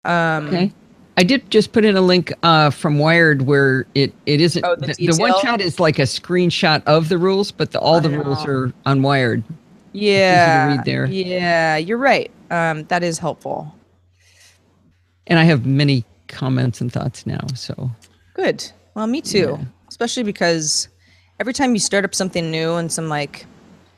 Okay. I did just put in a link from Wired where it isn't. Oh, the one shot is like a screenshot of the rules, but all the rules are on Wired. Yeah. Easy to read there. Yeah, you're right. That is helpful. And I have many comments and thoughts now. So good. Well, me too. Yeah. Especially because every time you start up something new and some like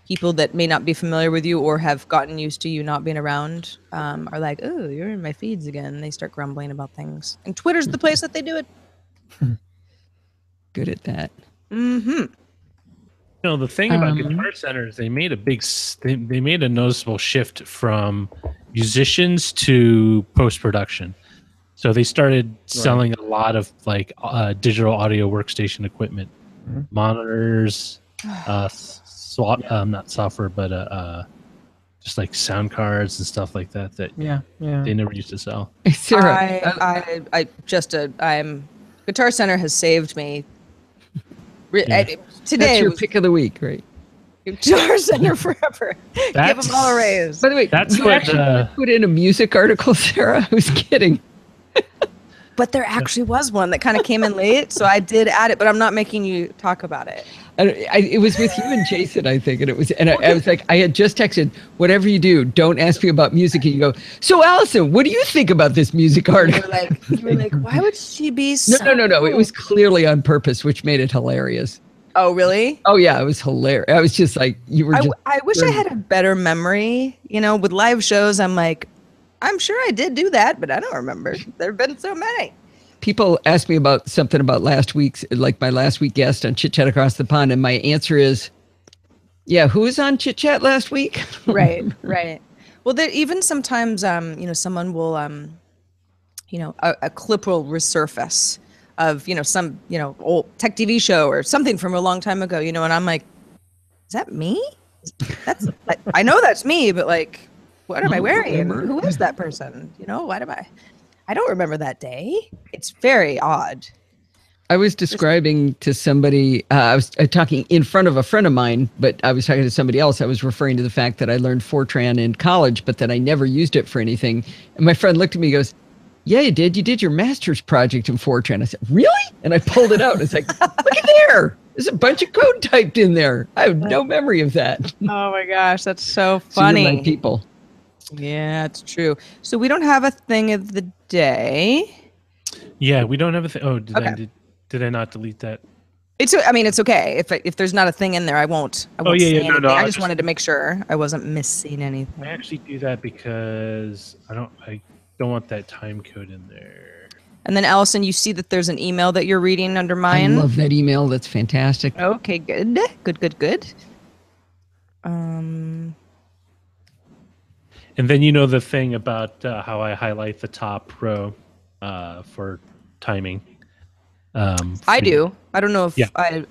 people that may not be familiar with you or have gotten used to you not being around are like, oh, you're in my feeds again. And they start grumbling about things. And Twitter's the place that they do it. Good at that. Mm-hmm. You know, the thing about Guitar Center is they made a noticeable shift from musicians to post-production. So they started selling a lot of like digital audio workstation equipment, monitors, not software, but just like sound cards and stuff like that. They never used to sell. Sarah, I'm Guitar Center has saved me. Today that's your pick of the week, right? Guitar Center forever. Give them all a raise. By the way, that's you actually put in a music article, Sarah. Who's kidding? But there actually was one that kind of came in late, so I did add it. But I'm not making you talk about it. It was with you and Jason, I think, and it was. And I was like, I had just texted, "Whatever you do, don't ask me about music." And you go, "So, Allison, what do you think about this music article?" You were like, "Why would she be?" No. It was clearly on purpose, which made it hilarious. Oh, really? Oh, yeah, it was hilarious. I was just like, you were. I wish I had a better memory. You know, with live shows, I'm like, I'm sure I did do that, but I don't remember. There have been so many. People ask me about something about last week's, like my last week guest on Chit Chat Across the Pond, and my answer is, yeah, who was on Chit Chat last week? Right. Well, even sometimes, someone will, a clip will resurface of, some, old tech TV show or something from a long time ago, and I'm like, is that me? I know that's me, but like, what am I wearing? Who is that person? What am I don't remember that day. It's very odd. I was describing to somebody, I was talking in front of a friend of mine, but I was talking to somebody else. I was referring to the fact that I learned Fortran in college, but that I never used it for anything. And my friend looked at me and goes, yeah, you did. You did your master's project in Fortran. I said, really? And I pulled it out. And it's like, look at there. There's a bunch of code typed in there. I have no memory of that. Oh my gosh, that's so funny. So you're my people. Yeah, it's true. So we don't have a thing of the day. Yeah, we don't have a thing. Oh, did I not delete that? It's okay. If there's not a thing in there, I won't No. I just wanted to make sure I wasn't missing anything. I actually do that because I don't want that time code in there. And then Allison, you see that there's an email that you're reading under mine. I love that email. That's fantastic. Okay, good. And then the thing about how I highlight the top row for timing. I do. I don't know if I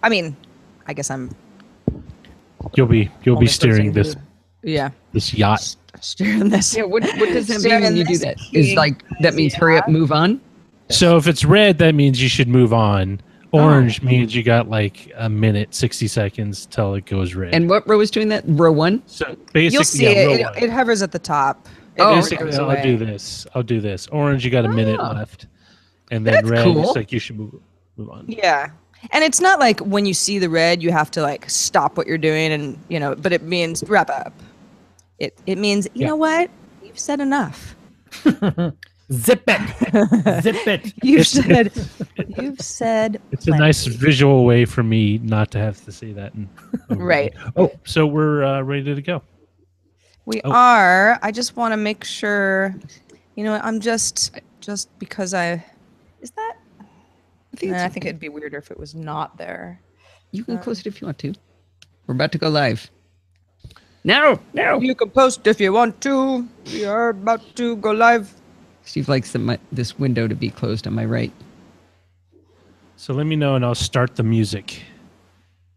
guess I'm. You'll be steering this. Yeah. This yacht. Steering this. Yeah. What does that mean when you do that? Is like that means hurry up, move on. So if it's red, that means you should move on. Orange means you got like a minute, 60 seconds till it goes red. And what row is doing that? Row 1? So basically, you'll see it hovers at the top. Basically, so I'll do this. Orange, you got a minute left. And then that's red, cool. it's like you should move on. Yeah. And it's not like when you see the red, you have to like stop what you're doing and, but it means wrap up. It means, you know what? You've said enough. Zip it. You've said. It's a nice visual way for me not to have to say that. Right. Oh, so we're ready to go. We are. I just want to make sure. I'm just because is that. I think it'd be weirder if it was not there. You can close it if you want to. We're about to go live. No. You can post if you want to. We are about to go live. Steve likes this window to be closed on my right. So let me know, and I'll start the music.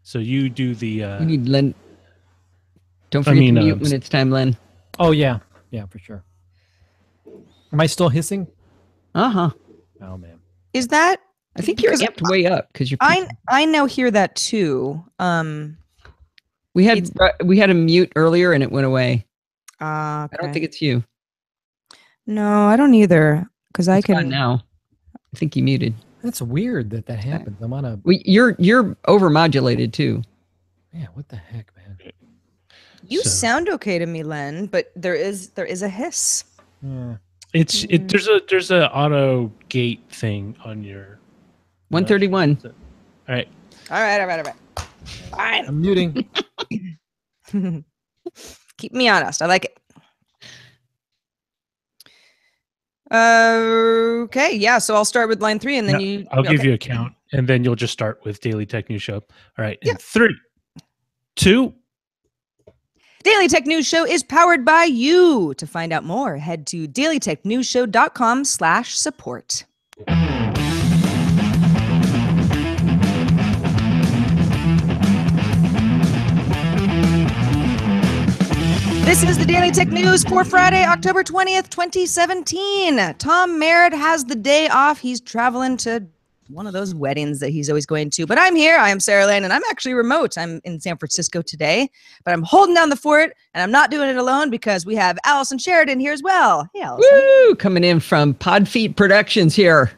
So you do the. We need Len. Don't forget to mute when it's time, Len. Oh yeah, for sure. Am I still hissing? Oh man. Is that? I think you're amped way up because you're. I now hear that too. We had a mute earlier and it went away. Okay. I don't think it's you. No, I don't either. because I It's gone can now. I think you muted. That's weird that happens. I'm on a. Well, you're overmodulated too. Yeah, what the heck, man? You sound okay to me, Len, but there is a hiss. Yeah. There's a auto gate thing on your 131. All right. All right. Fine. I'm muting. Keep me honest. I like it. Okay, yeah. So I'll start with line 3, and then I'll give you a count, and then you'll just start with Daily Tech News Show. All right. In 3, 2. Daily Tech News Show is powered by you. To find out more, head to dailytechnewsshow.com/support. This is the Daily Tech News for Friday, October 20th, 2017. Tom Merritt has the day off. He's traveling to one of those weddings that he's always going to. But I'm here. I am Sarah Lane, and I'm actually remote. I'm in San Francisco today, but I'm holding down the fort, and I'm not doing it alone because we have Allison Sheridan here as well. Hey, Allison. Woo! Coming in from Podfeet Productions here.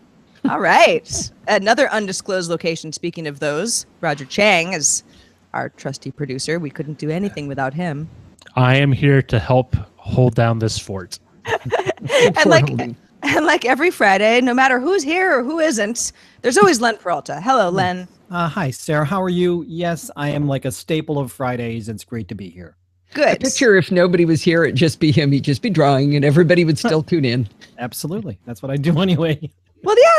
All right. Another undisclosed location. Speaking of those, Roger Chang is our trusty producer. We couldn't do anything without him. I am here to help hold down this fort. And like every Friday, no matter who's here or who isn't, there's always Len Peralta. Hello, Len. Hi, Sarah. How are you? Yes, I am like a staple of Fridays. It's great to be here. Good. I picture if nobody was here, it'd just be him. He'd just be drawing, and everybody would still tune in. Absolutely. That's what I do anyway. Well, yeah,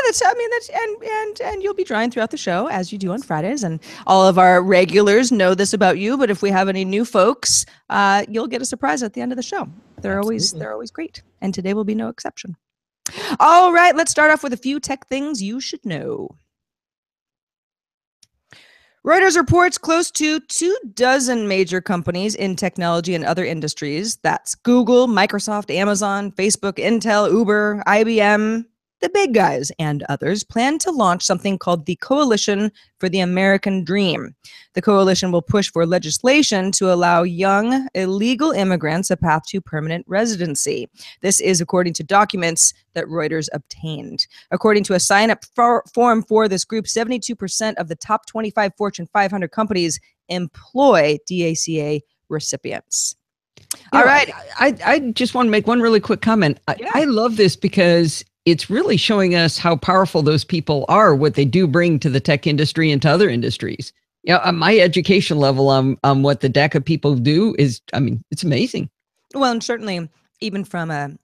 and you'll be drawing throughout the show as you do on Fridays, and all of our regulars know this about you. But if we have any new folks, you'll get a surprise at the end of the show. They're always great, and today will be no exception. All right, let's start off with a few tech things you should know. Reuters reports close to 24 major companies in technology and other industries. That's Google, Microsoft, Amazon, Facebook, Intel, Uber, IBM. The big guys and others plan to launch something called the Coalition for the American Dream. The coalition will push for legislation to allow young illegal immigrants a path to permanent residency. This is according to documents that Reuters obtained. According to a sign-up form for this group, 72% of the top 25 Fortune 500 companies employ DACA recipients. All right. I just want to make one really quick comment. I love this because it's really showing us how powerful those people are, what they do bring to the tech industry and to other industries. My education level on what the DACA people do is, it's amazing. Well, and certainly even from a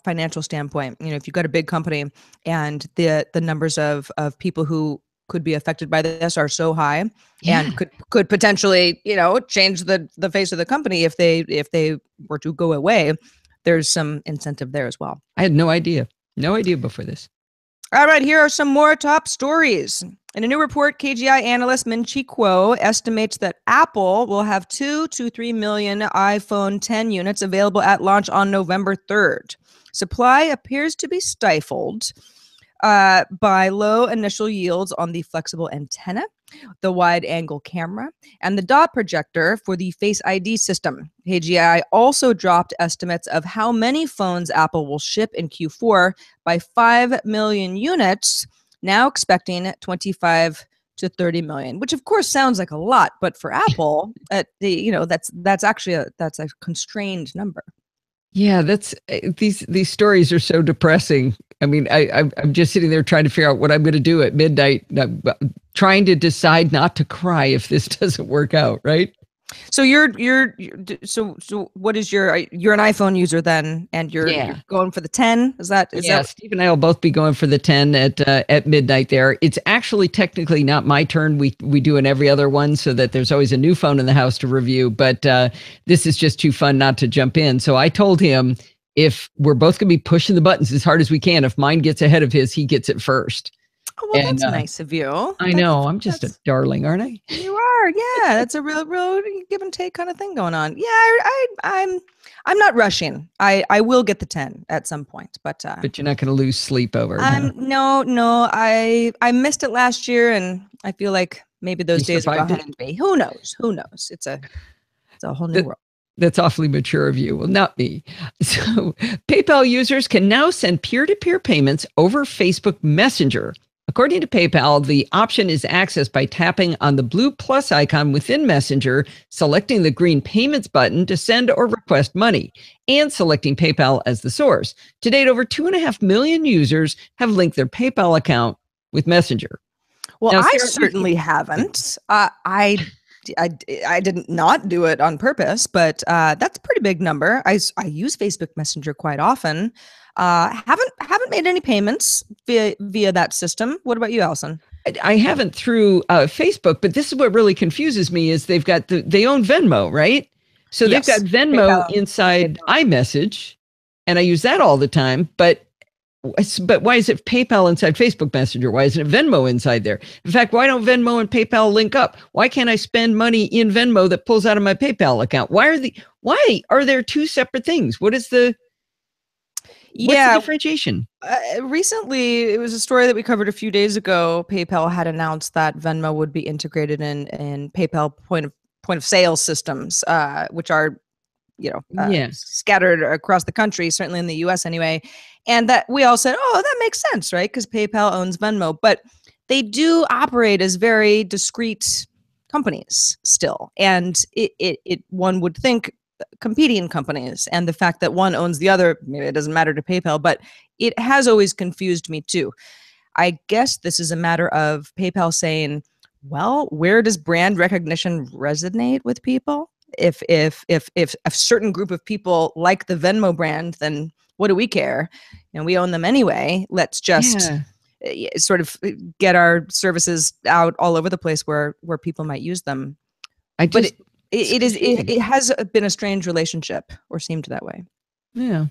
financial standpoint, if you've got a big company and the numbers of people who could be affected by this are so high and could potentially, change the face of the company if they were to go away. There's some incentive there as well. I had no idea before this. All right, here are some more top stories. In a new report, KGI analyst Min-Chi Kuo estimates that Apple will have 2 to 3 million iPhone 10 units available at launch on November 3rd. Supply appears to be stifled by low initial yields on the flexible antenna, the wide-angle camera, and the dot projector for the Face ID system. KGI also dropped estimates of how many phones Apple will ship in Q4 by 5 million units, now expecting 25 to 30 million, which of course sounds like a lot, but for Apple, that's actually a constrained number. Yeah, that's these stories are so depressing. I'm just sitting there trying to figure out what I'm going to do at midnight, trying to decide not to cry if this doesn't work out, right? So so what is you're an iPhone user then, and you're going for the 10? Is that Steve and I will both be going for the 10 at midnight there. It's actually technically not my turn. We do in every other one so that there's always a new phone in the house to review, but this is just too fun not to jump in. So I told him if we're both going to be pushing the buttons as hard as we can, if mine gets ahead of his, he gets it first. Oh, well, that's nice of you. I know. I'm just a darling, aren't I? You are. Yeah, that's a real give and take kind of thing going on. Yeah, I'm not rushing. I will get the 10 at some point, but you're not going to lose sleep over it. No. I missed it last year, and I feel like maybe those days are behind me. Who knows? It's a whole new world. That's awfully mature of you. Well, not me. So PayPal users can now send peer-to-peer payments over Facebook Messenger. According to PayPal, the option is accessed by tapping on the blue plus icon within Messenger, selecting the green payments button to send or request money, and selecting PayPal as the source. To date, over 2.5 million users have linked their PayPal account with Messenger. Well, Now, I Sarah, certainly haven't. I didn't not do it on purpose, but that's a pretty big number. I use Facebook Messenger quite often. Haven't made any payments via that system. What about you, Allison? I haven't through Facebook, but this is what really confuses me is they own Venmo, right? So Yes. they've got Venmo PayPal. inside iMessage, and I use that all the time, but why is it PayPal inside Facebook Messenger? Why isn't it Venmo inside there? In fact, why don't Venmo and PayPal link up? Why can't I spend money in Venmo that pulls out of my PayPal account? Why are there two separate things? What's the differentiation? Recently, it was a story that we covered a few days ago. PayPal had announced that Venmo would be integrated in PayPal point of sale systems, which are scattered across the country, certainly in the US anyway. And that we all said, oh, that makes sense, right? Because PayPal owns Venmo, but they do operate as very discrete companies still. And it one would think competing companies, and the fact that one owns the other, maybe it doesn't matter to PayPal, but it has always confused me too. I guess this is a matter of PayPal saying, well, where does brand recognition resonate with people? If a certain group of people like the Venmo brand, then what do we care? And we own them anyway. Let's just sort of get our services out all over the place where people might use them. It has been a strange relationship, or seemed that way. Yeah.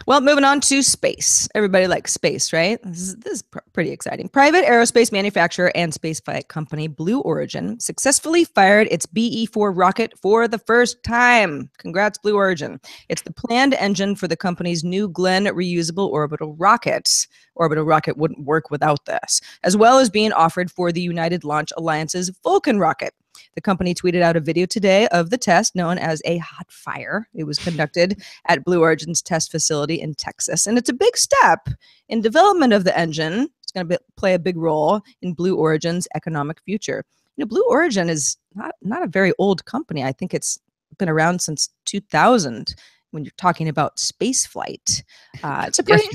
Well, moving on to space. Everybody likes space, right? This is pretty exciting. Private aerospace manufacturer and spaceflight company Blue Origin successfully fired its BE-4 rocket for the first time. Congrats, Blue Origin. It's the planned engine for the company's New Glenn reusable orbital rocket. Orbital rocket wouldn't work without this, as well as being offered for the United Launch Alliance's Vulcan rocket. The company tweeted out a video today of the test known as a hot fire. It was conducted at Blue Origin's test facility in Texas. And it's a big step in development of the engine. It's going to play a big role in Blue Origin's economic future. Blue Origin is not a very old company. I think it's been around since 2000 when you're talking about space flight. It's a pretty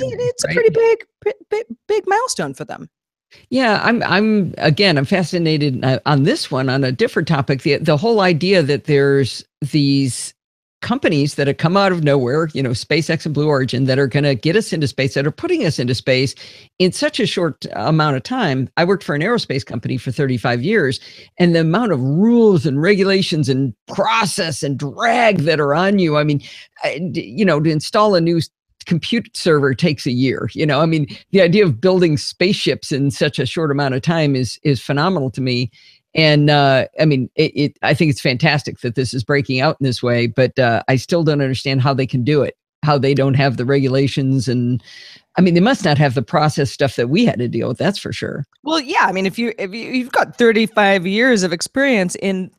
big milestone for them. Yeah, I'm fascinated on this one on a different topic. The whole idea that there's these companies that have come out of nowhere, SpaceX and Blue Origin, that are going to get us into space, that are putting us into space in such a short amount of time. I worked for an aerospace company for 35 years, and the amount of rules and regulations and process and drag that are on you. I mean, to install a new compute server takes a year. The idea of building spaceships in such a short amount of time is phenomenal to me. And I think it's fantastic that this is breaking out in this way, but I still don't understand how they can do it, how they don't have the regulations. And they must not have the process stuff that we had to deal with. That's for sure. Well, yeah. If you've got 35 years of experience in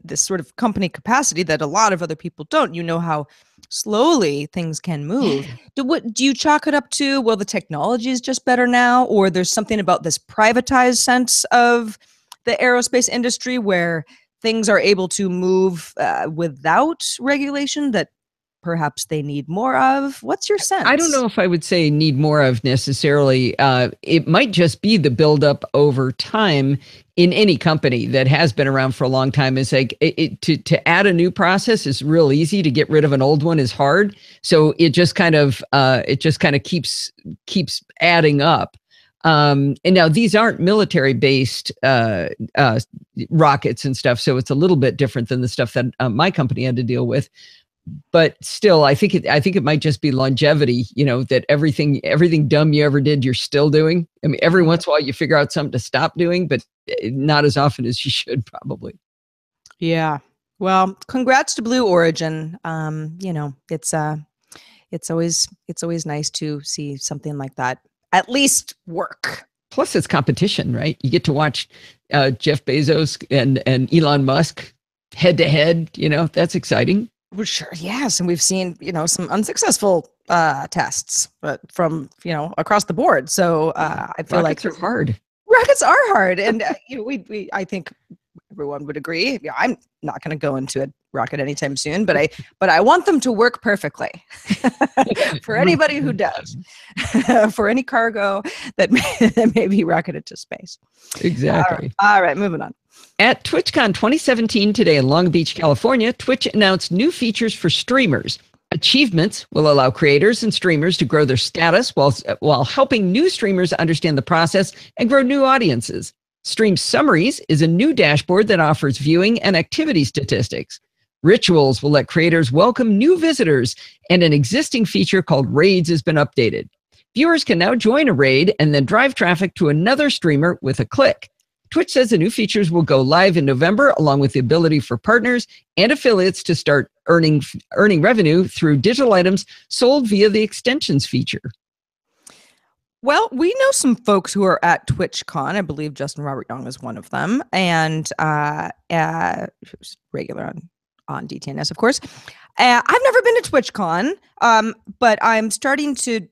this sort of company capacity that a lot of other people don't, how slowly things can move. Do you chalk it up to, well, the technology is just better now, or there's something about this privatized sense of the aerospace industry where things are able to move without regulation that perhaps they need more of? What's your sense? I don't know if I would say need more of necessarily. It might just be the buildup over time in any company that has been around for a long time. Is like to add a new process is real easy. To get rid of an old one is hard. So it just kind of keeps adding up. And now these aren't military-based rockets and stuff, so it's a little bit different than the stuff that my company had to deal with. But still, I think it might just be longevity. That everything dumb you ever did, you're still doing. Every once in a while you figure out something to stop doing, but not as often as you should, probably. Yeah. Well, congrats to Blue Origin. It's always nice to see something like that at least work. Plus, it's competition, right? You get to watch Jeff Bezos and Elon Musk head to head, that's exciting. Well, sure, yes, and we've seen some unsuccessful tests, but from across the board. So I feel Rockets are hard. Rockets are hard, and we I think everyone would agree. Yeah, I'm not going to go into a rocket anytime soon, but I want them to work perfectly. For anybody who does, for any cargo that may be rocketed to space. Exactly. All right, moving on. At TwitchCon 2017 today in Long Beach, California, Twitch announced new features for streamers. Achievements will allow creators and streamers to grow their status while helping new streamers understand the process and grow new audiences. Stream Summaries is a new dashboard that offers viewing and activity statistics. Rituals will let creators welcome new visitors, and an existing feature called Raids has been updated. Viewers can now join a raid and then drive traffic to another streamer with a click. Twitch says the new features will go live in November, along with the ability for partners and affiliates to start earning revenue through digital items sold via the extensions feature. Well, we know some folks who are at TwitchCon. I believe Justin Robert Young is one of them, and who's regular on DTNS, of course. I've never been to TwitchCon, but I'm starting to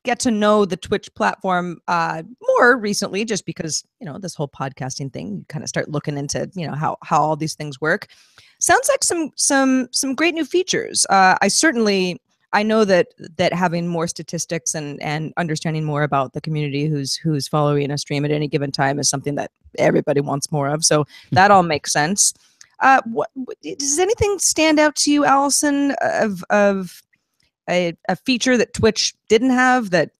get to know the Twitch platform more recently, just because this whole podcasting thing. You kind of start looking into how all these things work. Sounds like some great new features. I know that having more statistics and understanding more about the community who's following a stream at any given time is something that everybody wants more of. So that all makes sense. What does anything stand out to you, Allison, of a feature that Twitch didn't have that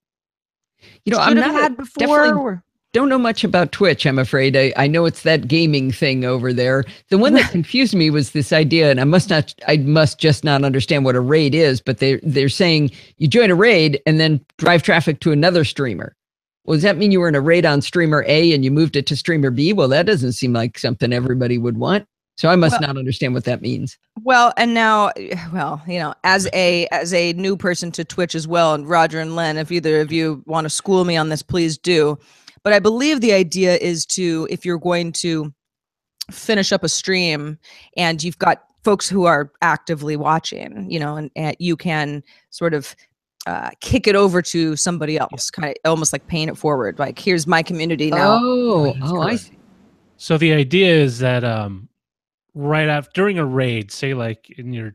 I'm not had before? Don't know much about Twitch, I'm afraid. I know it's that gaming thing over there. The one that confused me was this idea, and I must just not understand what a raid is, but they're saying you join a raid and then drive traffic to another streamer. Well, does that mean you were in a raid on streamer A and you moved it to streamer B? Well, that doesn't seem like something everybody would want. So I must not understand what that means. Well, and now, as a new person to Twitch as well, and Roger and Len, if either of you want to school me on this, please do. But I believe the idea is if you're going to finish up a stream and you've got folks who are actively watching, and you can sort of kick it over to somebody else, kind of almost like paying it forward. Like, here's my community now. Oh, I see. So the idea is that right after, during a raid, say like in your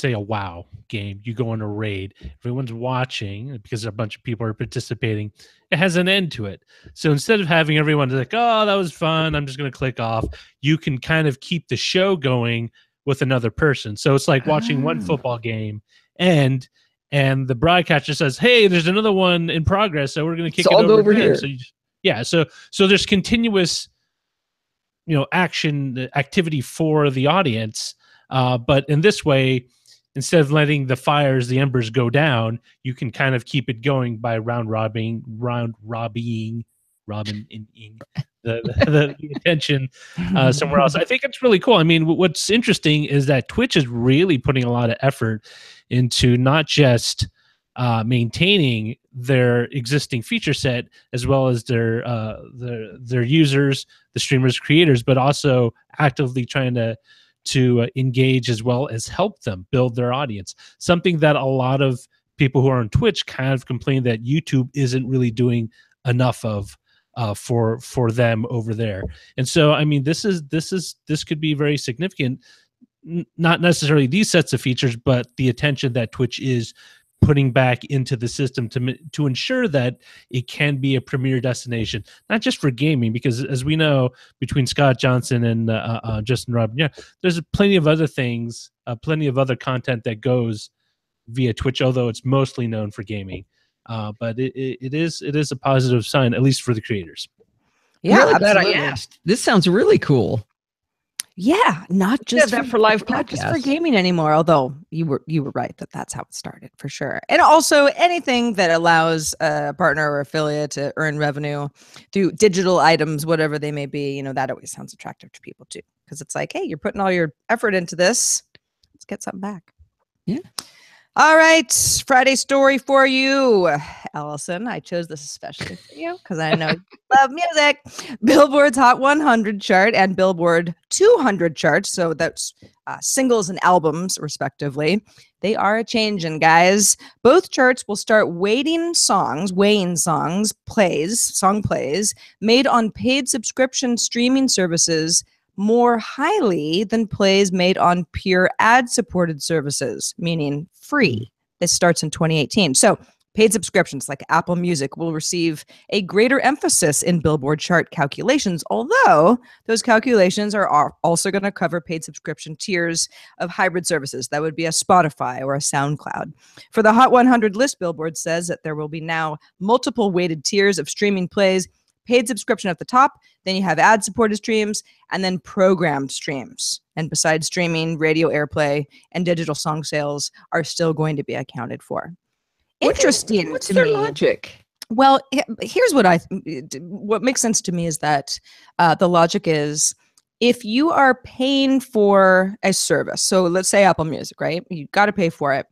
a WoW game, you go on a raid, everyone's watching because a bunch of people are participating. It has an end to it. So instead of having everyone like, oh, that was fun, I'm just going to click off, you can kind of keep the show going with another person. So it's like watching one football game and the broadcaster says, hey, there's another one in progress, so we're going to kick it over here. So so there's continuous activity for the audience, but in this way, instead of letting the embers go down, you can kind of keep it going by round robbing the attention somewhere else. I think it's really cool. I mean, what's interesting is that Twitch is really putting a lot of effort into not just maintaining their existing feature set as well as their users, the streamers, creators, but also actively trying to engage as well as help them build their audience. Something that a lot of people who are on Twitch kind of complain that YouTube isn't really doing enough of for them over there. And so, I mean, this could be very significant. Not necessarily these sets of features, but the attention that Twitch is putting back into the system to ensure that it can be a premier destination, not just for gaming, because as we know, between Scott Johnson and Justin Rob, there's plenty of other things, plenty of other content that goes via Twitch, although it's mostly known for gaming. But it is a positive sign, at least for the creators. Yeah, really glad I asked. This sounds really cool. Yeah, not just for live podcasts, not just for gaming anymore. Although you were right that's how it started for sure. And also anything that allows a partner or affiliate to earn revenue through digital items, whatever they may be, that always sounds attractive to people too, because it's like, hey, you're putting all your effort into this. Let's get something back. Yeah. All right, Friday story for you, Allison. I chose this especially for you because I know you love music. Billboard's Hot 100 chart and Billboard 200 charts, so that's singles and albums, respectively. They are a-changing, guys. Both charts will start weighing songs, song plays, made on paid subscription streaming services more highly than plays made on pure ad-supported services, meaning free. This starts in 2018. So paid subscriptions like Apple Music will receive a greater emphasis in Billboard chart calculations, although those calculations are also going to cover paid subscription tiers of hybrid services. That would be a Spotify or a SoundCloud. For the Hot 100 list, Billboard says that there will be now multiple weighted tiers of streaming plays, paid subscription at the top, then you have ad-supported streams, and then programmed streams. And besides streaming, radio airplay and digital song sales are still going to be accounted for. Interesting. What's their logic? Well, here's what makes sense to me is that the logic is if you are paying for a service, so let's say Apple Music, right? You got to pay for it.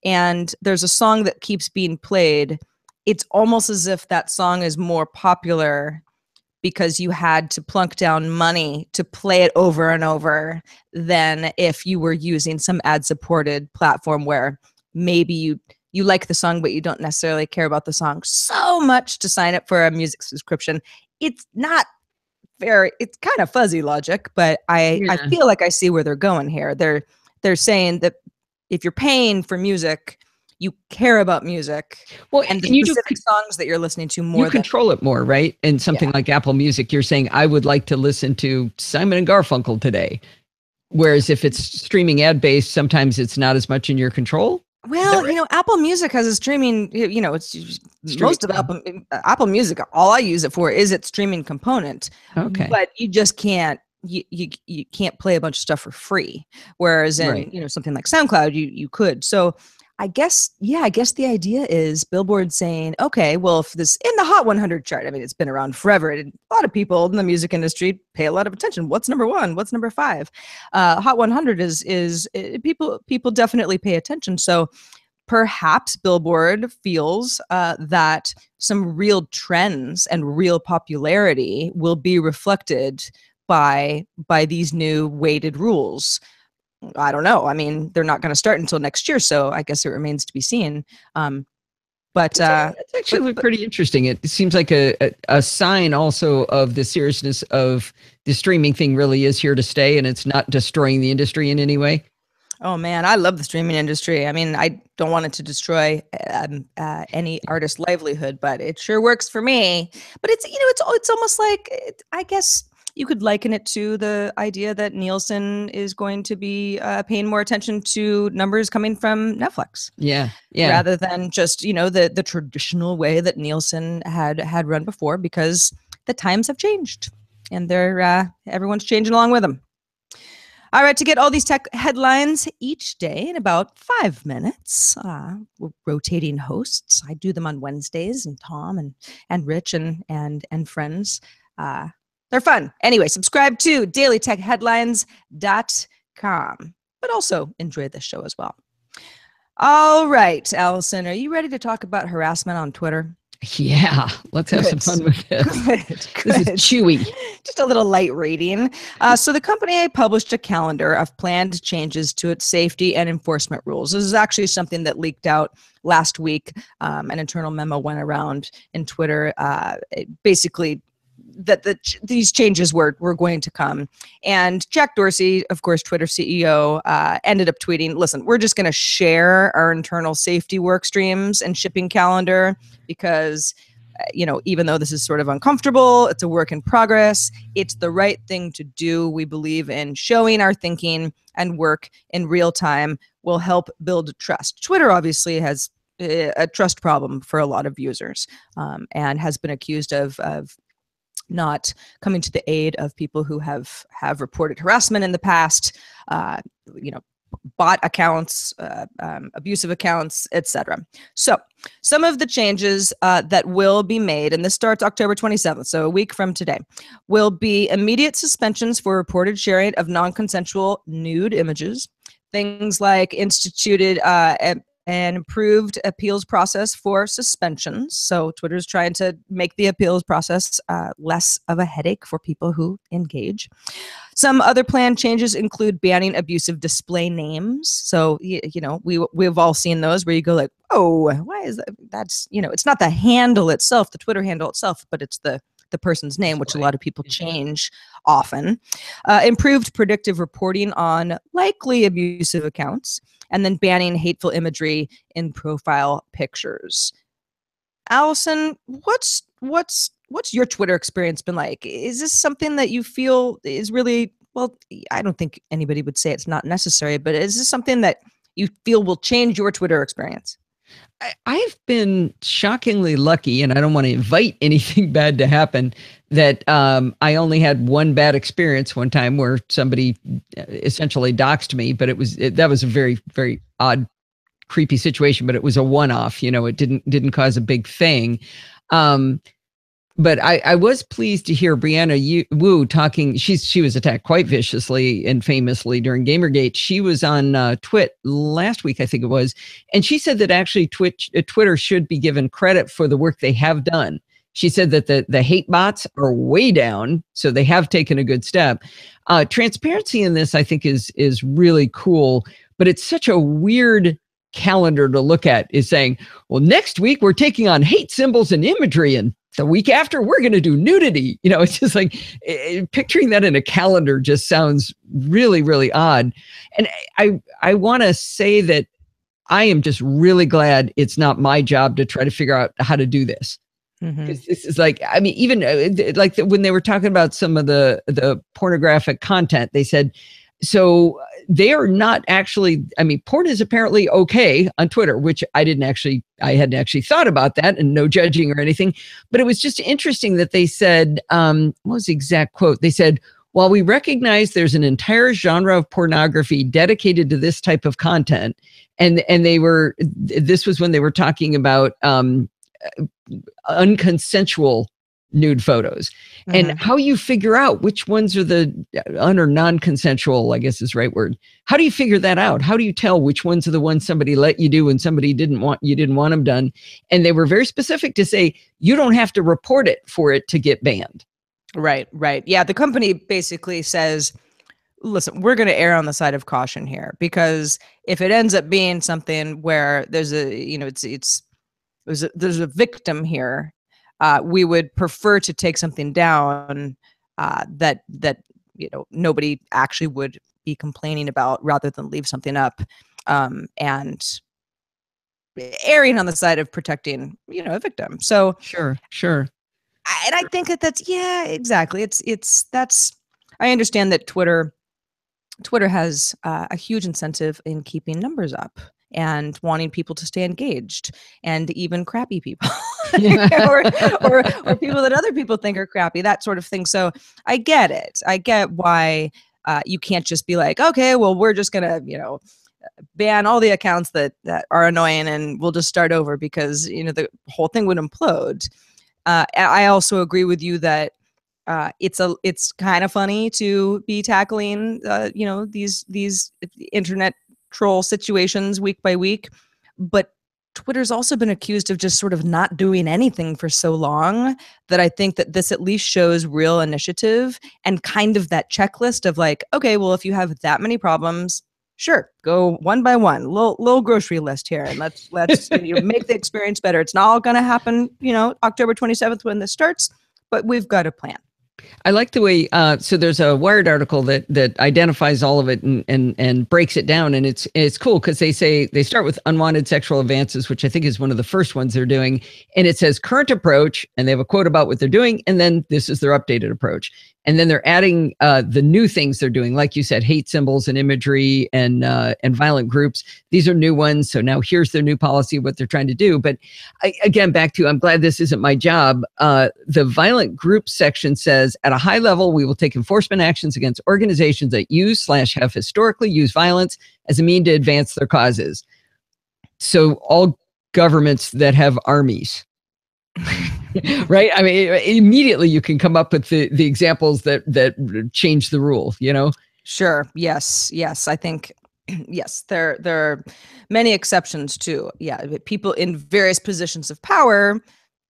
And there's a song that keeps being played. It's almost as if that song is more popular because you had to plunk down money to play it over and over than if you were using some ad-supported platform where maybe you like the song, but you don't necessarily care about the song so much to sign up for a music subscription. It's not it's kind of fuzzy logic, but I feel like I see where they're going here. They're saying that if you're paying for music, you care about music, and the specific songs that you're listening to more. You control it more, right? And something like Apple Music, you're saying, I would like to listen to Simon and Garfunkel today. Whereas if it's streaming ad-based, sometimes it's not as much in your control. Well, right? Apple Music has a streaming, it's most of Apple Music, all I use it for is its streaming component. Okay. But you just can't, you can't play a bunch of stuff for free. Whereas in, something like SoundCloud, you could. So I guess the idea is Billboard saying, okay, well, if this in the Hot 100 chart, I mean, it's been around forever. And a lot of people in the music industry pay a lot of attention. What's number one? What's number 5? Hot 100 is people definitely pay attention. So perhaps Billboard feels that some real trends and real popularity will be reflected by these new weighted rules. I don't know. I mean, they're not going to start until next year, so I guess it remains to be seen. But it's actually pretty interesting. It seems like a sign also of the seriousness of the streaming thing really is here to stay, and it's not destroying the industry in any way. Oh man, I love the streaming industry. I mean, I don't want it to destroy any artist's livelihood, but it sure works for me. But it's almost like I guess you could liken it to the idea that Nielsen is going to be paying more attention to numbers coming from Netflix. Yeah. Rather than just, the traditional way that Nielsen had run before, because the times have changed and everyone's changing along with them. All right, to get all these tech headlines each day in about 5 minutes, we're rotating hosts. I do them on Wednesdays, and Tom and Rich and friends. They're fun. Anyway, subscribe to dailytechheadlines.com, but also enjoy this show as well. All right, Allison, are you ready to talk about harassment on Twitter? Yeah, let's have some fun with this. Good. This is chewy. Just a little light reading. So the company published a calendar of planned changes to its safety and enforcement rules. This is actually something that leaked out last week. An internal memo went around in Twitter, basically that these changes were going to come. And Jack Dorsey, of course, Twitter CEO, ended up tweeting, listen, we're just going to share our internal safety work streams and shipping calendar because, even though this is sort of uncomfortable, it's a work in progress. It's the right thing to do. We believe in showing our thinking and work in real time will help build trust. Twitter obviously has a trust problem for a lot of users and has been accused of not coming to the aid of people who have reported harassment in the past, bot accounts, abusive accounts, etc. So some of the changes that will be made, and this starts October 27th, so a week from today, will be immediate suspensions for reported sharing of non-consensual nude images, things like instituted an improved appeals process for suspensions. So Twitter's trying to make the appeals process less of a headache for people who engage. Some other planned changes include banning abusive display names. So, we've all seen those where you go like, oh, why is that? That's, it's not the handle itself, the Twitter handle itself, but it's the person's name, which a lot of people change often. Improved predictive reporting on likely abusive accounts, and then banning hateful imagery in profile pictures. Allison, what's your Twitter experience been like? Is this something that you feel is really, well, I don't think anybody would say it's not necessary, but is this something that you feel will change your Twitter experience? I've been shockingly lucky, and I don't want to invite anything bad to happen, that I only had one bad experience one time where somebody essentially doxed me, but that was a very, very odd, creepy situation, but it was a one-off. It didn't cause a big thing. But I was pleased to hear Brianna Wu talking. She was attacked quite viciously and famously during Gamergate. She was on Twit last week, I think it was, and she said that actually Twitter should be given credit for the work they have done. She said that the hate bots are way down, so they have taken a good step. Transparency in this, I think, is really cool, but it's such a weird calendar to look at, is saying, well, next week we're taking on hate symbols and imagery, and the week after we're going to do nudity. It's just like picturing that in a calendar just sounds really, really odd. And I want to say that I am just really glad it's not my job to try to figure out how to do this. Because this is like, I mean, even like when they were talking about some of the pornographic content, they said, so they are not actually, I mean, porn is apparently okay on Twitter, which I hadn't actually thought about that, and no judging or anything. But it was just interesting that they said, what was the exact quote? They said, while we recognize there's an entire genre of pornography dedicated to this type of content, and this was when they were talking about unconsensual nude photos, and how you figure out which ones are the or non-consensual, I guess is the right word. How do you figure that out? How do you tell which ones are the ones somebody let you do and somebody didn't want them done? And they were very specific to say, you don't have to report it for it to get banned. Right. Yeah. The company basically says, listen, we're going to err on the side of caution here, because if it ends up being something where there's a victim here, we would prefer to take something down that nobody actually would be complaining about, rather than leave something up, and erring on the side of protecting a victim. So sure. And I think that's exactly. I understand that Twitter has a huge incentive in keeping numbers up and wanting people to stay engaged, and even crappy people or people that other people think are crappy, that sort of thing. So I get it. I get why you can't just be like, okay, well, we're just going to, ban all the accounts that are annoying, and we'll just start over, because, the whole thing would implode. I also agree with you that it's kind of funny to be tackling, these internet troll situations week by week, but Twitter's also been accused of just sort of not doing anything for so long, that I think that this at least shows real initiative and kind of that checklist of like, okay, well, if you have that many problems, sure, go one by one, little grocery list here, and let's make the experience better. It's not all going to happen, October 27th when this starts, but we've got a plan. I like the way, so there's a Wired article that identifies all of it and breaks it down. And it's cool, because they start with unwanted sexual advances, which I think is one of the first ones they're doing. And it says current approach, and they have a quote about what they're doing. And then this is their updated approach. And then they're adding the new things they're doing. Like you said, hate symbols and imagery and violent groups. These are new ones. So now here's their new policy, what they're trying to do. But again, back to, I'm glad this isn't my job. The violent group section says, at a high level, we will take enforcement actions against organizations that use/have historically used violence as a mean to advance their causes. So all governments that have armies. Right? I mean, immediately you can come up with the examples that change the rule, Sure. Yes. I think Yes, there are many exceptions too. Yeah, people in various positions of power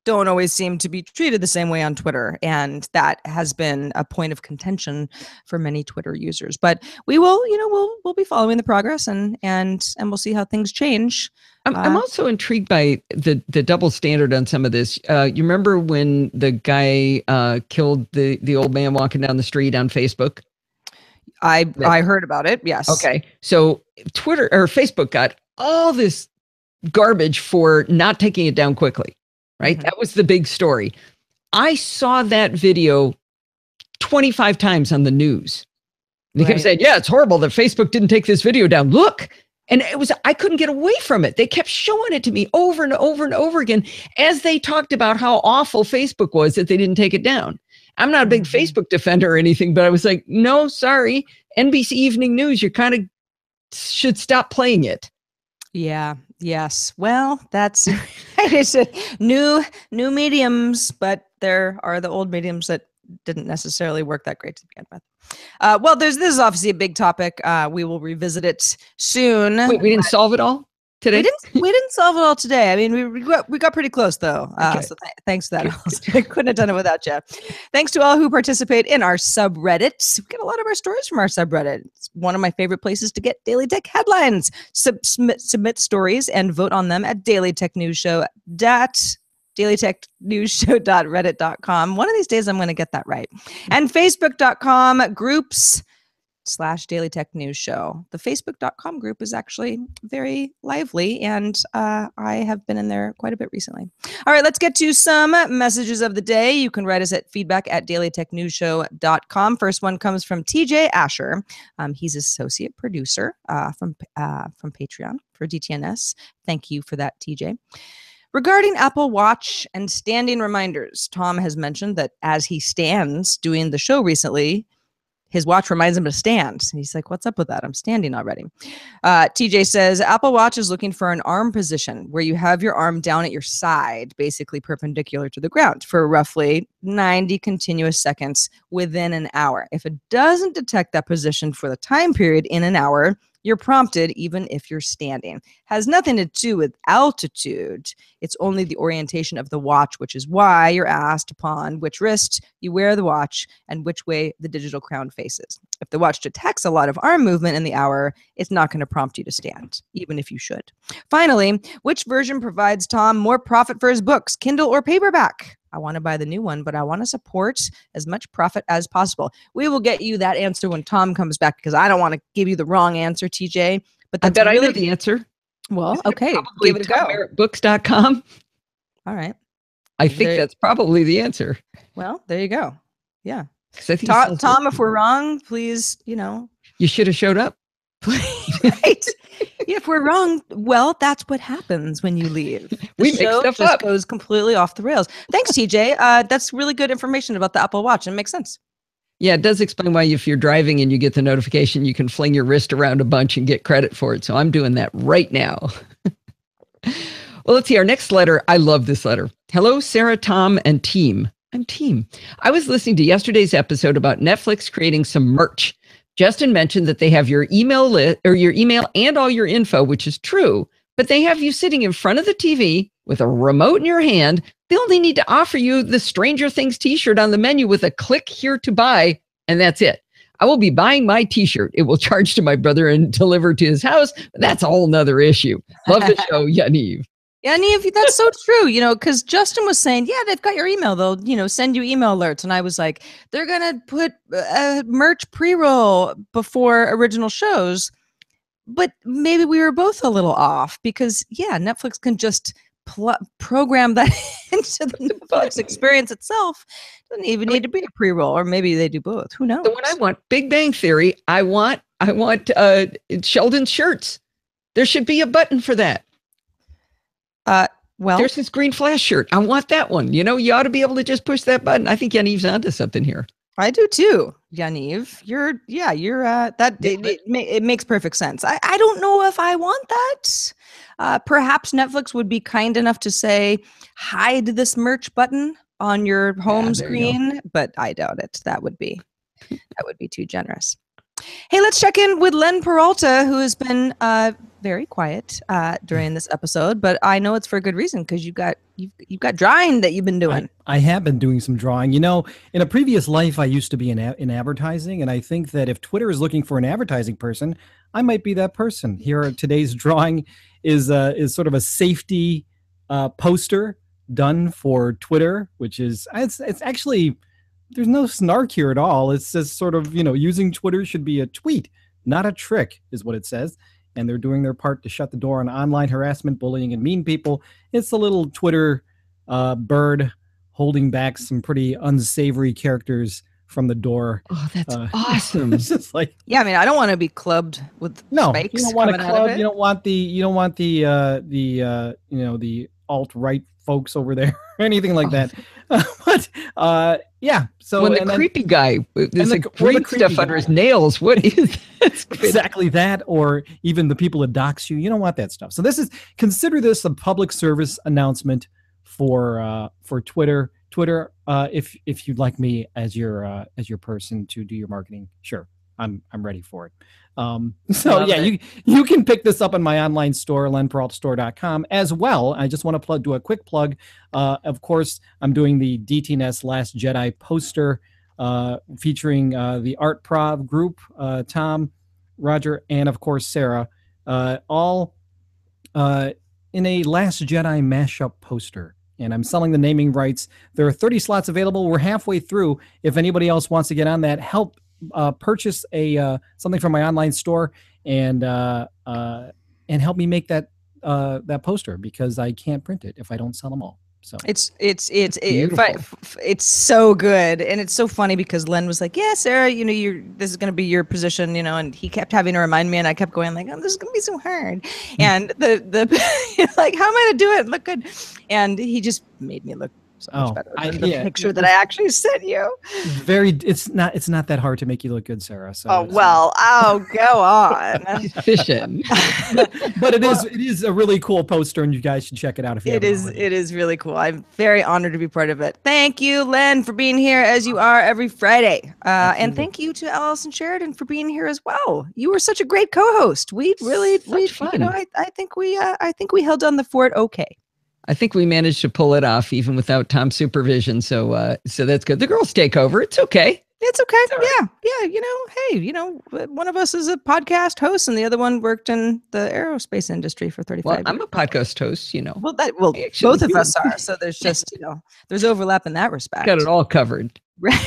don't always seem to be treated the same way on Twitter, and that has been a point of contention for many Twitter users. But we will, we'll be following the progress, and we'll see how things change. I'm also intrigued by the double standard on some of this. You remember when the guy killed the old man walking down the street on Facebook? I heard about it. Yes. Okay. So Twitter or Facebook got all this garbage for not taking it down quickly. Right. That was the big story. I saw that video 25 times on the news. They kept saying, yeah, it's horrible that Facebook didn't take this video down. Look. And I couldn't get away from it. They kept showing it to me over and over and over again as they talked about how awful Facebook was that they didn't take it down. I'm not a big Facebook defender or anything, but I was like, no, sorry. NBC Evening News, you kind of should stop playing it. Yeah. Yes. Well, that's it's new mediums, but there are the old mediums that didn't necessarily work that great to begin with. Well, this is obviously a big topic. We will revisit it soon. Wait, we didn't solve it all today? We didn't solve it all today. I mean, we got pretty close though. Okay. So thanks for that, Allison. I couldn't have done it without you. Thanks to all who participate in our subreddits. We get a lot of our stories from our subreddit. It's one of my favorite places to get Daily Tech headlines. Submit stories and vote on them at dailytechnewsshow.reddit.com. One of these days I'm going to get that right. And facebook.com groups/Daily Tech News Show. The facebook.com group is actually very lively, and I have been in there quite a bit recently. All right, let's get to some messages of the day. You can write us at feedback@dailytechnewsshow.com. First one comes from TJ Asher. He's associate producer from Patreon for DTNS. Thank you for that, TJ. Regarding Apple Watch and standing reminders, Tom has mentioned that as he stands doing the show recently, his watch reminds him to stand. And he's like, what's up with that? I'm standing already. TJ says, Apple Watch is looking for an arm position where you have your arm down at your side, basically perpendicular to the ground, for roughly 90 continuous seconds within an hour. If it doesn't detect that position for the time period in an hour, you're prompted even if you're standing. Has nothing to do with altitude. It's only the orientation of the watch, which is why you're asked upon which wrist you wear the watch and which way the digital crown faces. If the watch detects a lot of arm movement in the hour, it's not going to prompt you to stand, even if you should. Finally, which version provides Tom more profit for his books, Kindle or paperback? I want to buy the new one, but I want to support as much profit as possible. We will get you that answer when Tom comes back, because I don't want to give you the wrong answer, TJ. But that's I bet I know the answer. Well, okay. Give it a go. Books.com. All right. I think that's probably the answer. Well, there you go. Yeah. Tom, if we're wrong, please, You should have showed up. Right. If we're wrong, well, that's what happens when you leave. We make stuff just up. Goes completely off the rails. Thanks, TJ. That's really good information about the Apple Watch, and it makes sense. Yeah, it does explain why if you're driving and you get the notification, you can fling your wrist around a bunch and get credit for it. So I'm doing that right now. Well, let's see our next letter. I love this letter. Hello, Sarah, Tom, and team. I'm team. I was listening to yesterday's episode about Netflix creating some merch. Justin mentioned that they have your email list or your email and all your info, which is true, but they have you sitting in front of the TV with a remote in your hand. They only need to offer you the Stranger Things t-shirt on the menu with a click here to buy, and that's it. I will be buying my t-shirt. It will charge to my brother and deliver to his house. But that's a whole nother issue. Love the show, Yaniv. Yeah, Neve, that's so true, because Justin was saying, yeah, they've got your email. They'll, send you email alerts. And I was like, they're going to put merch pre-roll before original shows. But maybe we were both a little off because, yeah, Netflix can just program that into the Netflix experience itself. Doesn't even need to be a pre-roll, or maybe they do both. Who knows? So when I want Big Bang Theory, I want Sheldon's shirts. There should be a button for that. Well, there's this green flash shirt. I want that one. You ought to be able to just push that button. I think Yaniv's onto something here. I do too, Yaniv. It makes perfect sense. I don't know if I want that. Perhaps Netflix would be kind enough to say, hide this merch button on your home screen, but I doubt it. That would be too generous. Hey, let's check in with Len Peralta, who has been very quiet during this episode, but I know it's for a good reason because you've got drawing that you've been doing. I have been doing some drawing. You know, in a previous life, I used to be in advertising, and I think that if Twitter is looking for an advertising person, I might be that person. Here, today's drawing is sort of a safety poster done for Twitter, which is it's actually. There's no snark here at all. It's just sort of, using Twitter should be a tweet, not a trick, is what it says. And they're doing their part to shut the door on online harassment, bullying, and mean people. It's a little Twitter bird holding back some pretty unsavory characters from the door. Oh, that's awesome. It's just like, yeah, I mean, I don't want to be clubbed with spikes. You don't want a coming out of club. it. You don't want the alt-right folks over there or anything like that. But yeah. So when the creepy guy, there's like green stuff under his nails. What is that? Exactly that, or even the people that dox you. You don't want that stuff. So consider this a public service announcement for Twitter. Twitter, if you'd like me as your person to do your marketing, sure, I'm ready for it. So yeah, you can pick this up on my online store, lenperaltastore.com as well. I just want to do a quick plug. Of course, I'm doing the DTNS Last Jedi poster featuring the Art Prov group, Tom, Roger, and of course Sarah, all in a Last Jedi mashup poster. And I'm selling the naming rights. There are 30 slots available. We're halfway through. If anybody else wants to get on that, help purchase something from my online store and help me make that poster, because I can't print it if I don't sell them all. So it's so good, and it's so funny because Len was like, "Yeah, Sarah, this is going to be your position, and he kept having to remind me, and I kept going like, "Oh, this is going to be so hard," and the like, "How am I to do it? Look good," and he just made me look so much better than the picture that I actually sent you. It's not that hard to make you look good, Sarah. So go on. Efficient. But it is a really cool poster, and you guys should check it out if you haven't already. It is really cool. I'm very honored to be part of it. Thank you, Len, for being here as you are every Friday. And thank you to Allison Sheridan for being here as well. You were such a great co-host. We fun. I think we held down the fort okay. I think we managed to pull it off even without Tom's supervision. So that's good. The girls take over. It's okay. It's okay. Yeah. One of us is a podcast host and the other one worked in the aerospace industry for 35 years. I'm a podcast host, Well, both of us are. So there's just, there's overlap in that respect. Got it all covered. Right.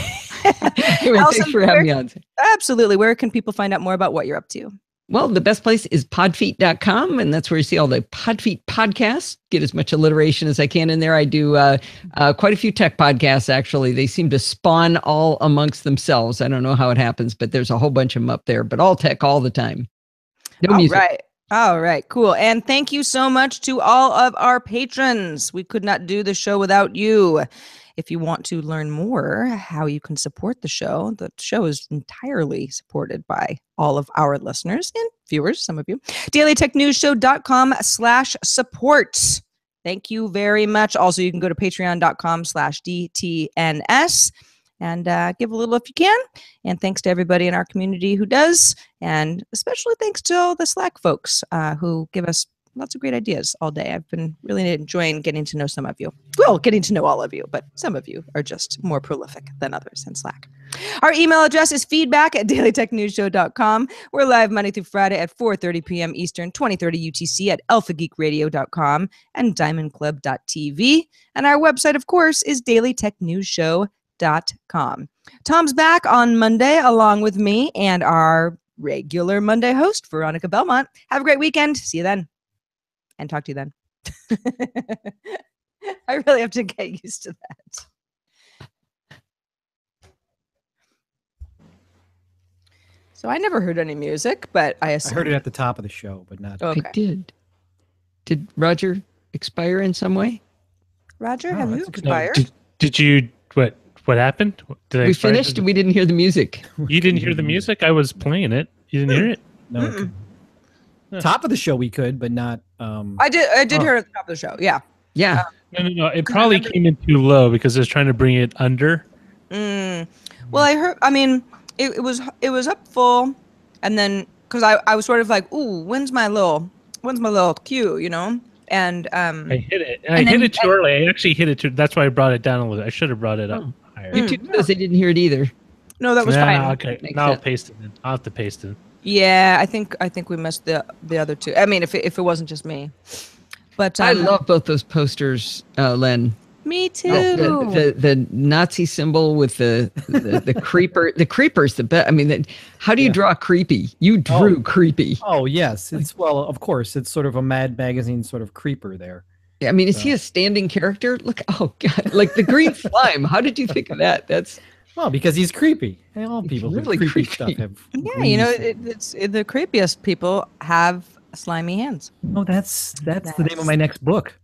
Anyway, Allison, thanks for having me on. Absolutely. Where can people find out more about what you're up to? Well, the best place is podfeet.com, and that's where you see all the Podfeet podcasts. Get as much alliteration as I can in there. I do quite a few tech podcasts, actually. They seem to spawn all amongst themselves. I don't know how it happens, but there's a whole bunch of them up there, but all tech all the time. No music. All right, cool. And thank you so much to all of our patrons. We could not do the show without you. If you want to learn more how you can support the show is entirely supported by all of our listeners and viewers, some of you. dailytechnewsshow.com/support. Thank you very much. Also, you can go to patreon.com/DTNS and give a little if you can. And thanks to everybody in our community who does. And especially thanks to all the Slack folks who give us lots of great ideas all day. I've been really enjoying getting to know some of you. Well, getting to know all of you, but some of you are just more prolific than others in Slack. Our email address is feedback@dailytechnewsshow.com. We're live Monday through Friday at 4:30 p.m. Eastern, 2030 UTC at alphageekradio.com and diamondclub.tv. And our website, of course, is dailytechnewsshow.com. Tom's back on Monday along with me and our regular Monday host, Veronica Belmont. Have a great weekend. See you then. And talk to you then. I really have to get used to that. So I never heard any music, but I assume. I heard it at the top of the show, but not. Okay. I did. Did Roger expire in some way? Roger, have you expired? Did you what happened? Did I we finished and we didn't hear the music. You didn't hear the music? I was playing it. You didn't hear it? No. Top of the show we could, but not. I did hear it at the top of the show. Yeah. Yeah. No. It probably came in too low because I was trying to bring it under. Well, I heard. I mean, it was up full, and then because I was sort of like, ooh, when's my little cue, you know? And I hit it. I hit it too early. I actually hit it too. That's why I brought it down a little. I should have brought it up higher. YouTube says they didn't hear it either. No, that was fine. Okay, now I'll paste it in. I'll have to paste it. Yeah, I think we missed the other two. I mean, if it wasn't just me, but I love both those posters, Len. Me too. The Nazi symbol with the creeper. The creeper's the best. I mean, how do you draw creepy? You drew creepy. Oh yes, of course, it's sort of a Mad Magazine sort of creeper there. I mean, is he a standing character? Look, oh god, like the green slime. How did you think of that? That's well, because he's creepy. All people really with creepy creepy stuff have. Yeah, you know, it's the creepiest people have slimy hands. Oh, that's the name of my next book.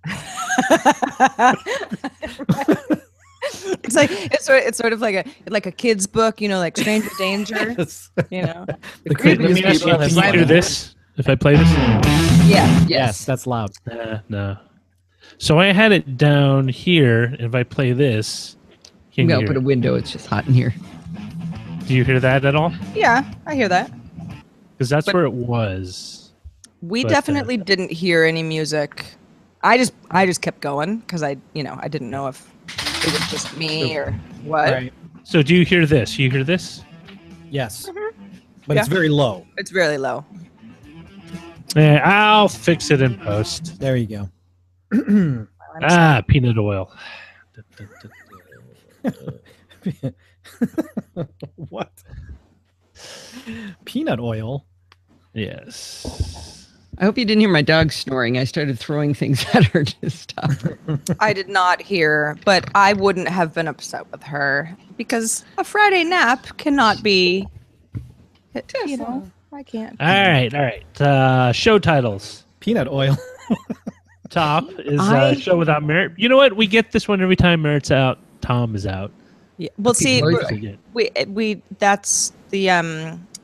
It's sort of like a kid's book, you know, like Stranger Danger. Yes. You know, The creepiest people have Can you slimy hear this? If I play this? yeah. Yes, that's loud. No. So I had it down here. If I play this, I'm can you gonna hear open a it? window. It's just hot in here. Do you hear that at all? Yeah, I hear that. Because that's where it was. We But, definitely didn't hear any music. I just kept going because I didn't know if it was just me or what. Right. So do you hear this? You hear this? Yes. Mm-hmm. But it's very low. It's really low. Yeah, I'll fix it in post. There you go. Peanut oil. What? Peanut oil? Yes. I hope you didn't hear my dog snoring. I started throwing things at her to stop her. I did not hear, but I wouldn't have been upset with her because a Friday nap cannot be. You know, I can't. All right. Show titles. Peanut oil. Top is Show Without Merit. You know what? We get this one every time Merit's out. Tom is out. Yeah. Well, see, we that's the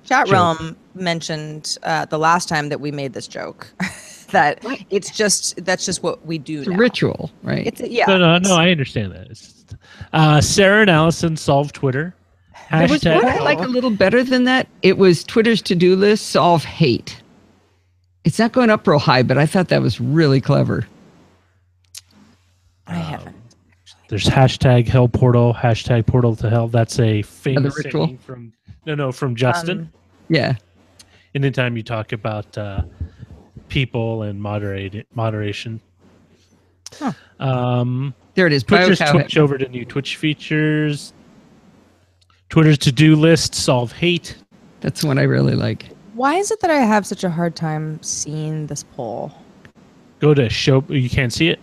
chat realm mentioned the last time that we made this joke that that's just what we do. It's now. a ritual, right? No, I understand that. It's just, Sarah and Allison solve Twitter. There was one I like a little better than that. It was Twitter's to-do list, solve hate. It's not going up real high, but I thought that was really clever. I haven't. There's hashtag Hell Portal, hashtag Portal to Hell. That's a famous ritual? saying from Justin. Yeah. Anytime you talk about people and moderation. Huh. There it is. Twitter's BioCow- switch over to new Twitch features. Twitter's to-do list, solve hate. That's one I really like. Why is it that I have such a hard time seeing this poll? Go to show. You can't see it?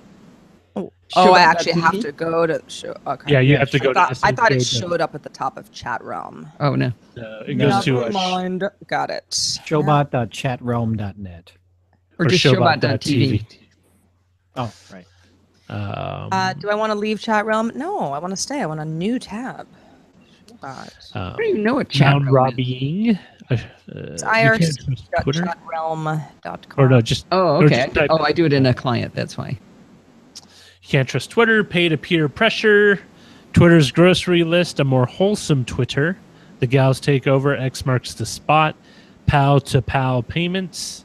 I actually have to go to show. Okay. Yeah, you have to go I to. thought it showed up at the top of chat realm. Oh, no. It goes to Never mind. Got it. Showbot.chatroam.net. Or just showbot.tv. Oh, right. Do I want to leave chat realm? No, I want to stay. I want a new tab. I don't even know what chat room is. robbing. It's ir.chatroom.com. Or no, just. Oh, or okay. just type I do it in a client. That's why. You can't trust Twitter. Pay to peer pressure. Twitter's grocery list. A more wholesome Twitter. The gals take over. X marks the spot. PAL to PAL payments.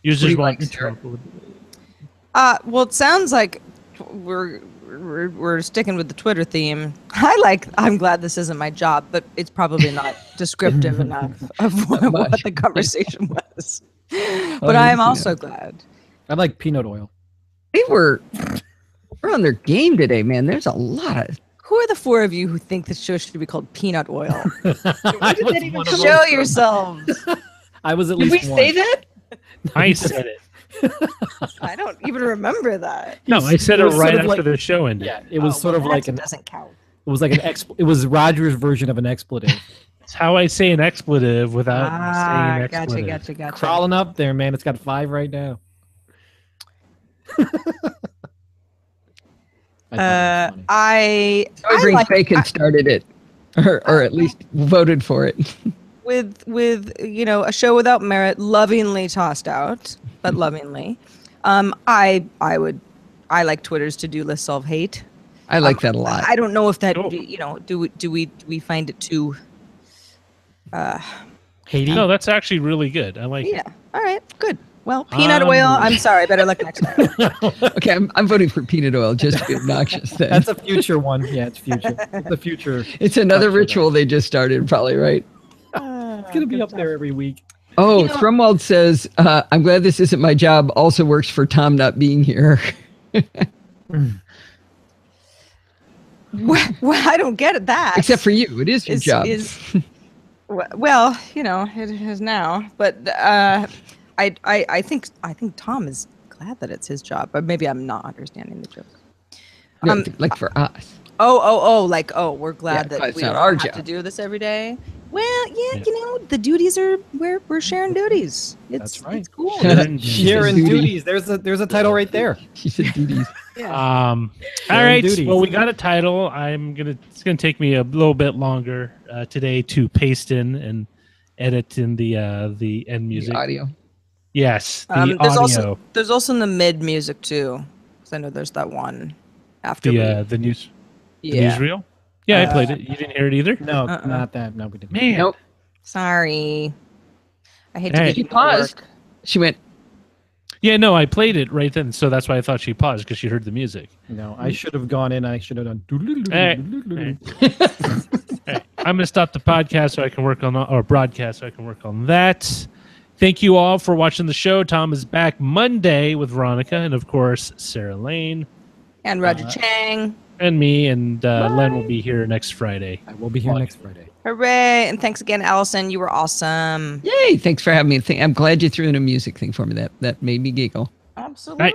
Users want. Well, it sounds like we're sticking with the Twitter theme. I'm glad this isn't my job, but it's probably not descriptive enough of what the conversation was. But I am also glad. I like peanut oil. We're on their game today, man. There's a lot of. Who are the four of you who think this show should be called Peanut Oil? Where did that even show yourselves? I was at Did least we one. say that? I said it. I don't even remember that. No, I said it was right sort of after the show ended. Yeah, it was sort of like it doesn't count. It was like it was Roger's version of an expletive. It's how I say an expletive without saying an expletive. Gotcha. Crawling up there, man. It's got 5 right now. I Brings Bacon started it, or at least voted for it. with a show without merit, lovingly tossed out, but lovingly. I like Twitter's to-do list solve hate. I like that a lot. I don't know if that do we find it too Haiti. No, that's actually really good. I like Yeah. it. All right. Good. Well, peanut oil. I'm sorry. Better luck next time. Okay, I'm voting for peanut oil just to be obnoxious. Then That's a future one. Yeah, it's future. It's the future. it's another Not sure ritual they just started, probably, right? It's gonna be up there every week. Oh, Thrumwald says, "I'm glad this isn't my job. Also works for Tom not being here." Well, I don't get that. Except for you, it is your job. Well, it is now. But I think Tom is glad that it's his job. But maybe I'm not understanding the joke. No, like for us. We're glad Yeah, that it's we not don't our have job. to do this every day. Well, yeah, the duties are we're sharing duties. That's right. It's cool. Sharon Sharing duties. There's a title right there. She said duties. All right. duties. Well, we got a title. It's gonna take me a little bit longer today to paste in and edit in the end music. The audio. Yes, the There's audio. also in the mid music too, because I know there's that one after the news. The newsreel. Yeah, I played it. You didn't hear it either. No, not that. No, we didn't. Man. Nope. Sorry, I hate to Hey. give She you paused. work. She went, Yeah, no, I played it right then, so that's why I thought she paused because she heard the music. No, I should have gone in. I should have done. Hey, I'm gonna stop the podcast so I can work on or broadcast so I can work on that. Thank you all for watching the show. Tom is back Monday with Veronica and of course Sarah Lane And Roger Chang. and me, and Len will be here next Friday. I will be here next Friday. Hooray! And thanks again, Allison. You were awesome. "Yay! Thanks for having me. I'm glad you threw in a music thing for me. That made me giggle." Absolutely.